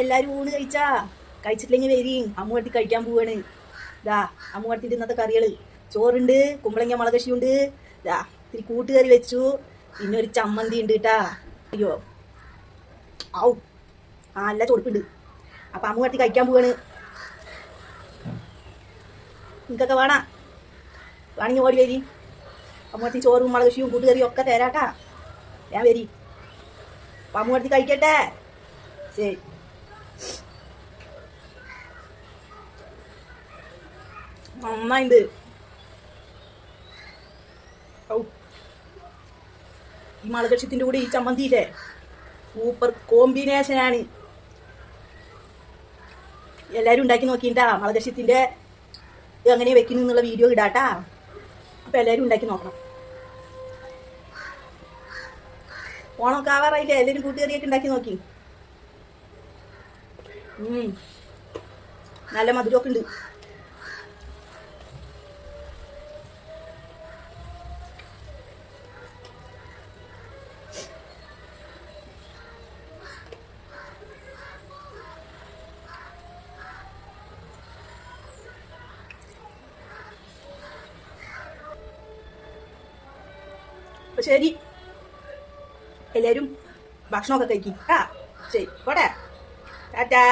എല്ലാരും ഊണ് കഴിച്ചിട്ടില്ലെങ്കിൽ വരീ അമ്മുവട്ടി കഴിക്കാൻ പോവാണ്. ഇതാ അമ്മുവട്ടിട്ട് ഇന്നത്തെ കറികള് ചോറുണ്ട്, കുമ്പളങ്ങ മുളകശിയുണ്ട്, ഇതാ ഇത്തിരി കൂട്ടുകറി വെച്ചു, പിന്നെ ഒരു ചമ്മന്തി ഉണ്ട് കേട്ടാ. അയ്യോ ഔ നല്ല ചൊടുപ്പുണ്ട്. അപ്പൊ അമ്മുവട്ടി കഴിക്കാൻ പോവാണ്. നിങ്ങൾക്കൊക്കെ വേണമെങ്കിൽ ഓടി വരി. അമ്മുവട്ടി ചോറും മുളകശിയും കൂട്ടുകറിയും ഒക്കെ തരാട്ടാ. ഞാൻ വരി. അപ്പൊ അമ്മുവട്ടി കഴിക്കട്ടെ. ശരി. നന്നായിണ്ട്. ഔ ഈ മുളകക്ഷത്തിന്റെ കൂടെ ഈ ചമ്മന്തിയില്ലേ സൂപ്പർ കോമ്പിനേഷനാണ്. എല്ലാരും ഉണ്ടാക്കി നോക്കിണ്ടാ. മുളകക്ഷത്തിന്റെ എങ്ങനെ വെക്കുന്നു എന്നുള്ള വീഡിയോ ഇടാട്ടാ. അപ്പൊ എല്ലാരും ഉണ്ടാക്കി നോക്കണം. ഓണമൊക്കെ ആവാറായില്ലേ? എല്ലാരും കൂട്ടുകറിയൊക്കെ ഉണ്ടാക്കി നോക്കി. നല്ല മധുരമൊക്കെ ഉണ്ട്. അപ്പൊ ശരി, എല്ലാരും ഭക്ഷണമൊക്കെ കഴിക്കും. ശരി പോട്ടെ. ടാറ്റാ.